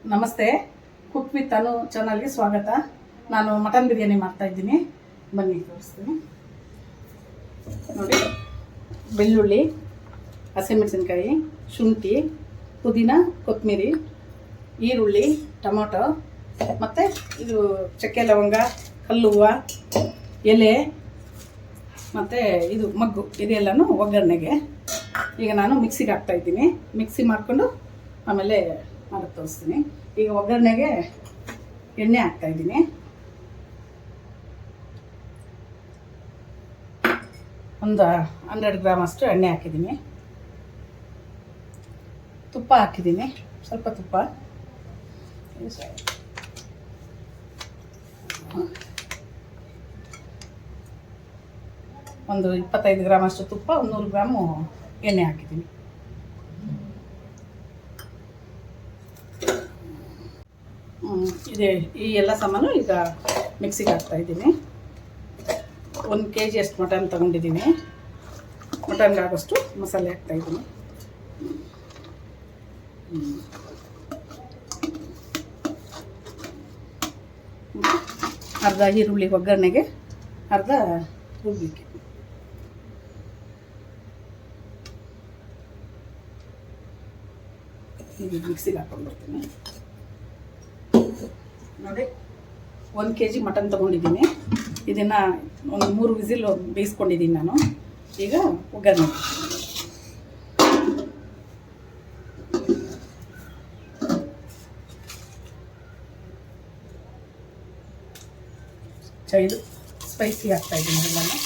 ನಮಸ್ತೆ, cook with ಅನು ಚಾನಲ್ಗೆ ಸ್ವಾಗತ. ನಾನು ಮಟನ್ ಬಿರಿಯಾನಿ ಮಾಡ್ತಾಯಿದ್ದೀನಿ, ಬನ್ನಿ ತೋರಿಸ್ತೀನಿ. ನೋಡಿ, ಬೆಳ್ಳುಳ್ಳಿ, ಹಸಿಮೆಣಸಿನ್ಕಾಯಿ, ಶುಂಠಿ, ಪುದೀನ, ಕೊತ್ತಂಬರಿ, ಈರುಳ್ಳಿ, ಟೊಮೊಟೊ ಮತ್ತು ಇದು ಚಕ್ಕೆ ಲವಂಗ, ಕಲ್ಲುವ್ವ, ಎಲೆ ಮತ್ತು ಇದು ಮಗ್ಗು, ಇದೆಲ್ಲನೂ ಒಗ್ಗರಣೆಗೆ. ಈಗ ನಾನು ಮಿಕ್ಸಿಗೆ ಹಾಕ್ತಾಯಿದ್ದೀನಿ. ಮಿಕ್ಸಿ ಮಾಡಿಕೊಂಡು ಆಮೇಲೆ ಮಾಡೋದು ತೋರಿಸ್ತೀನಿ. ಈಗ ಒಗ್ಗರಣೆಗೆ ಎಣ್ಣೆ ಹಾಕ್ತಾಯಿದ್ದೀನಿ. ಒಂದು 100 ಗ್ರಾಮ್ ಅಷ್ಟು ಎಣ್ಣೆ ಹಾಕಿದ್ದೀನಿ. ತುಪ್ಪ ಹಾಕಿದ್ದೀನಿ, ಸ್ವಲ್ಪ ತುಪ್ಪ. ಒಂದು 25 ಗ್ರಾಮ್ ಅಷ್ಟು ತುಪ್ಪ, 100 ಗ್ರಾಮು ಎಣ್ಣೆ ಹಾಕಿದ್ದೀನಿ. ಇದೆ, ಈ ಎಲ್ಲ ಸಾಮಾನು ಈಗ ಮಿಕ್ಸಿಗೆ ಹಾಕ್ತಾಯಿದ್ದೀನಿ. 1 kg ಅಷ್ಟು ಮಟನ್ ತೊಗೊಂಡಿದ್ದೀನಿ. ಮಟನ್ಗೆ ಆಗೋಷ್ಟು ಮಸಾಲೆ ಹಾಕ್ತಾಯಿದ್ದೀನಿ. ಅರ್ಧ ಈರುಳ್ಳಿ ಒಗ್ಗರಣೆಗೆ, ಅರ್ಧ ರುಬ್ಬಿಕ್ಕೆ. ಈಗ ಮಿಕ್ಸಿಗೆ ಹಾಕ್ಕೊಂಡು ಬರ್ತೀನಿ. ನೋಡಿ, 1 kg ಮಟನ್ ತೊಗೊಂಡಿದ್ದೀನಿ. ಇದನ್ನು ಒಂದು 3 ವಿಸಿಲ್ ಬೇಯಿಸ್ಕೊಂಡಿದ್ದೀನಿ ನಾನು. ಈಗ ಒಗ್ಗರಣೆ ಇದು ಸ್ಪೈಸಿ ಹಾಕ್ತಾಯಿದ್ದೀನಿ ಎಲ್ಲನೂ.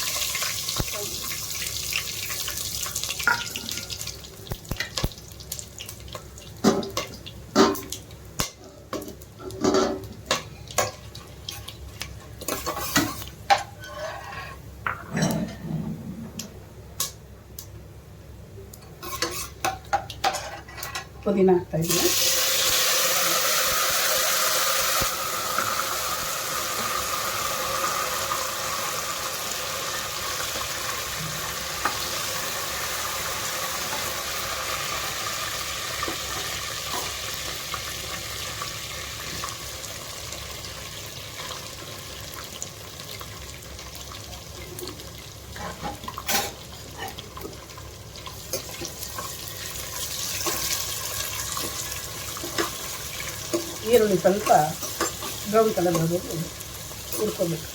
ಪುದೀನ ಹಾಕ್ತಾಯಿದ್ದೀನಿ. ಈರುಳ್ಳಿ ಸ್ವಲ್ಪ ಬ್ರೌನ್ ಕಲರ್ ಬರಬೇಕು, ಹುರ್ಕೋಬೇಕು.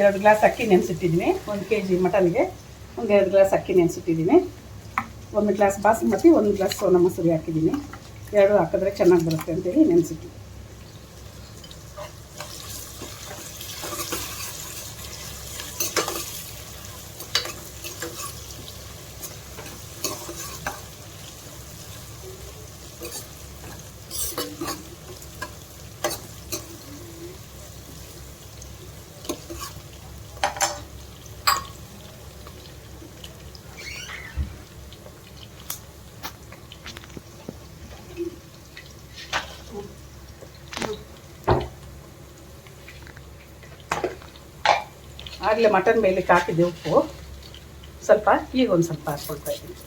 ಎರಡು ಗ್ಲಾಸ್ ಅಕ್ಕಿ ನೆನೆಸಿಟ್ಟಿದ್ದೀನಿ. 1 kg ಮಟನ್ಗೆ 2 ಗ್ಲಾಸ್ ಅಕ್ಕಿ ನೆನೆಸಿಟ್ಟಿದ್ದೀನಿ. 1 ಗ್ಲಾಸ್ ಬಾಸುಮತಿ, 1 ಗ್ಲಾಸ್ ಸೋನಾ ಮಸೂರಿ ಹಾಕಿದ್ದೀನಿ. 2 ಹಾಕಿದ್ರೆ ಚೆನ್ನಾಗಿ ಬರುತ್ತೆ ಅಂತೇಳಿ ನೆನೆಸಿಟ್ಟಿದ್ದೀನಿ. ಆಗಲೇ ಮಟನ್ ಮೇಲಕ್ಕೆ ಹಾಕಿದ್ದೆ ಉಪ್ಪು ಸ್ವಲ್ಪ, ಈಗ ಒಂದು ಸ್ವಲ್ಪ ಹಾಕ್ಕೊಳ್ತಾ ಇದ್ದೀನಿ.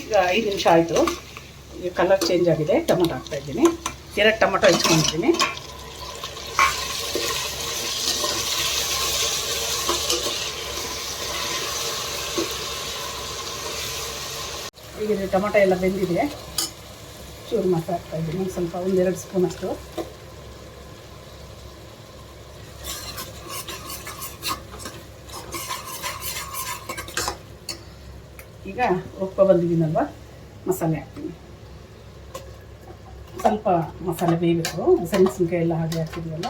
ಈಗ 5 ನಿಮಿಷ ಆಯಿತು. ಈಗ ಕಲರ್ ಚೇಂಜ್ ಆಗಿದೆ. ಟೊಮೊಟೊ ಹಾಕ್ತಾಯಿದ್ದೀನಿ. 2 ಟೊಮೊಟೊ ಹೆಚ್ಕೊಂಡಿದ್ದೀನಿ. ಈಗ ಟೊಮೊಟೊ ಎಲ್ಲ ಬೆಂದಿದೆ. ಚೂರು ಮಾತ್ರ ಹಾಕ್ತಾಯಿದ್ದೀನಿ, ಸ್ವಲ್ಪ 1-2 ಸ್ಪೂನಷ್ಟು. ಈಗ ಬಂದಿದ್ದೀನಲ್ವ, ಮಸಾಲೆ ಹಾಕ್ತೀನಿ. ಸ್ವಲ್ಪ ಮಸಾಲೆ ಬೇಯಬೇಕು, ಹಸಿಮೆಣಸಿನ್ಕಾಯಿ ಎಲ್ಲ ಹಾಗೆ ಹಾಕಿದ್ದೀವಲ್ಲ.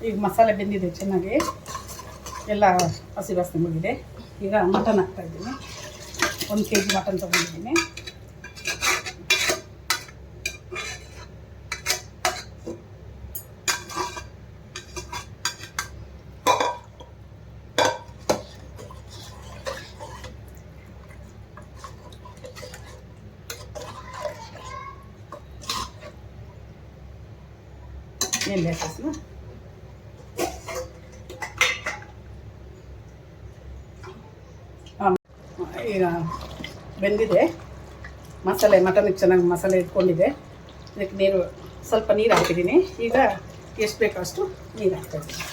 ಈಗ ಮಸಾಲೆ ಬೆಂದಿದೆ ಚೆನ್ನಾಗಿ, ಎಲ್ಲ ಹಸಿ ವಾಸನೆ ಹೋಗಿದೆ. ಈಗ ಮಟನ್ ಹಾಕ್ತಾಯಿದ್ದೀನಿ. 1 kg ಮಟನ್ ತೊಗೊಂಡಿದ್ದೀನಿ. ಎಣ್ಣೆ ಹಾಕಿಸ್ನ ಈಗ ಬೆಂದಿದೆ ಮಸಾಲೆ, ಮಟನಿಗೆ ಚೆನ್ನಾಗಿ ಮಸಾಲೆ ಇಟ್ಕೊಂಡಿದೆ. ಇದಕ್ಕೆ ಸ್ವಲ್ಪ ನೀರು ಹಾಕಿದ್ದೀನಿ. ಈಗ ಎಷ್ಟು ಬೇಕೋ ಅಷ್ಟು ನೀರು ಹಾಕ್ತಾಯಿದ್ದೀನಿ.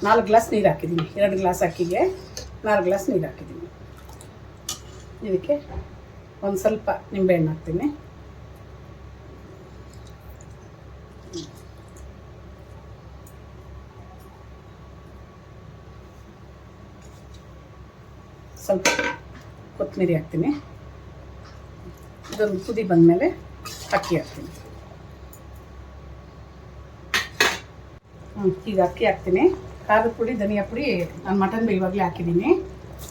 4 ಗ್ಲಾಸ್ ನೀರು ಹಾಕಿದ್ದೀನಿ. 2 ಗ್ಲಾಸ್ ಅಕ್ಕಿಗೆ 4 ಗ್ಲಾಸ್ ನೀರು ಹಾಕಿದ್ದೀನಿ. ಇದಕ್ಕೆ ಒಂದು ಸ್ವಲ್ಪ ನಿಂಬೆಹಣ್ಣು ಹಾಕ್ತೀನಿ. ಸ್ವಲ್ಪ ಕೊತ್ತಂಬರಿ ಹಾಕ್ತೀನಿ. ಇದೊಂದು ಕುದಿ ಬಂದಮೇಲೆ ಅಕ್ಕಿ ಹಾಕ್ತೀನಿ. ಈಗ ಅಕ್ಕಿ ಹಾಕ್ತೀನಿ. ಖಾರದ ಪುಡಿ, ಧನಿಯಾ ಪುಡಿ ನಾನು ಮಟನ್ ಇವಾಗಲೇ ಹಾಕಿದ್ದೀನಿ.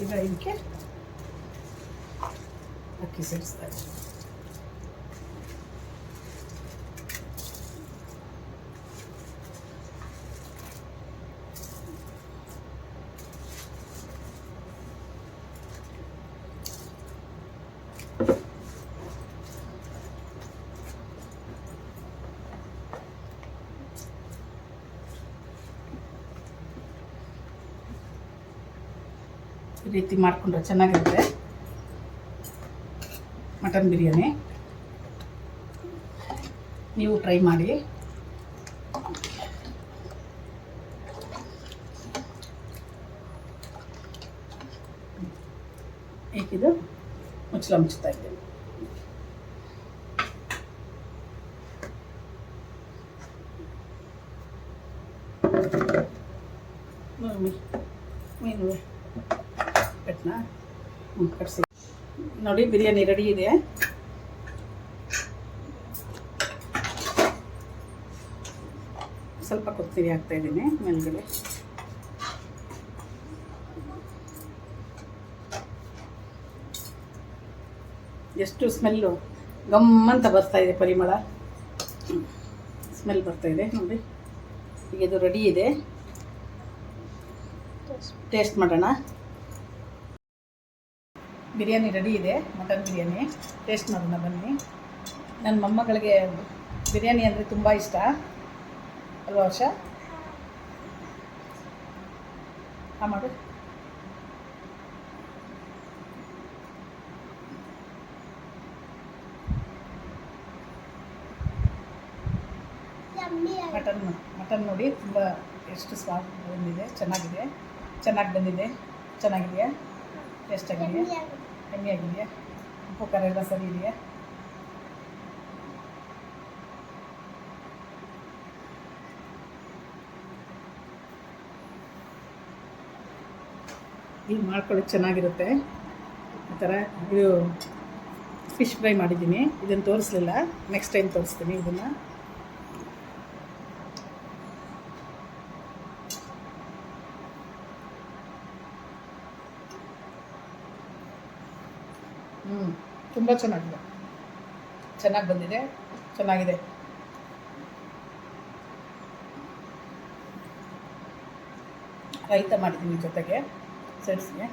ಈಗ ಇದಕ್ಕೆ ಅಕ್ಕಿ ಸೇರಿಸ್ತಾ ಇದ್ದೀನಿ. ಈ ರೀತಿ ಮಾಡಿಕೊಂಡ್ರೆ ಚೆನ್ನಾಗಿರುತ್ತೆ ಮಟನ್ ಬಿರಿಯಾನಿ. ನೀವು ಟ್ರೈ ಮಾಡಿ. ಈಗಿದು ಮುಚ್ಚುತ್ತಾ ಇದ್ದೇನೆ. ಮೀನು ಕಟ್ನಾ ಕಟ್ಸಿ ನೋಡಿ. ಬಿರಿಯಾನಿ ರೆಡಿ ಇದೆ. ಸ್ವಲ್ಪ ಕೊತ್ತಂಬರಿ ಹಾಕ್ತಾ ಇದ್ದೀನಿ ಮೇಲ್ಗಡೆ. ಎಷ್ಟು ಸ್ಮೆಲ್ಲು ಗಮ್ಮಂತ ಬರ್ತಾ ಇದೆ, ಪರಿಮಳ ಸ್ಮೆಲ್ ಬರ್ತಾ ಇದೆ ನೋಡಿ. ಈಗ ಇದು ರೆಡಿ ಇದೆ, ಟೇಸ್ಟ್ ಮಾಡೋಣ. ಬಿರಿಯಾನಿ ರೆಡಿ ಇದೆ, ಮಟನ್ ಬಿರಿಯಾನಿ. ಟೇಸ್ಟ್ ಮಾಡೋಣ ಬನ್ನಿ. ನನ್ನ ಮೊಮ್ಮಗಳಿಗೆ ಬಿರಿಯಾನಿ ಅಂದರೆ ತುಂಬ ಇಷ್ಟ ಅಲ್ವಾ ವರ್ಷ? ಮಾಡು. ಮಟನ್ ನೋಡಿ, ತುಂಬ ಎಷ್ಟು ಸ್ವಾದ ಬಂದಿದೆ, ಚೆನ್ನಾಗಿ ಬಂದಿದೆ. ಚೆನ್ನಾಗಿದೆಯಾ? ಟೇಸ್ಟ್ ಆಗಿದೆಯಾ? ಎಮ್ಮೆ ಆಗಿದೆಯಾ? ಉಪ್ಪು ಖಾರ ಎಲ್ಲ ಸರಿ ಇದೆಯಾ? ಈಗ ಮಾಡ್ಕೊಳ್ಳೋದು ಚೆನ್ನಾಗಿರುತ್ತೆ. ಈ ಥರ ಇದು ಫಿಶ್ ಫ್ರೈ ಮಾಡಿದ್ದೀನಿ, ಇದನ್ನು ತೋರಿಸ್ಲಿಲ್ಲ, ನೆಕ್ಸ್ಟ್ ಟೈಮ್ ತೋರಿಸ್ತೀನಿ ಇದನ್ನು. ತುಂಬ ಚೆನ್ನಾಗಿ ಬಂದಿದೆ, ಚೆನ್ನಾಗಿದೆ. ರೈತ ಮಾಡಿದ್ದೀನಿ ಜೊತೆಗೆ ಸೈಡ್ಸ್ಗೆ.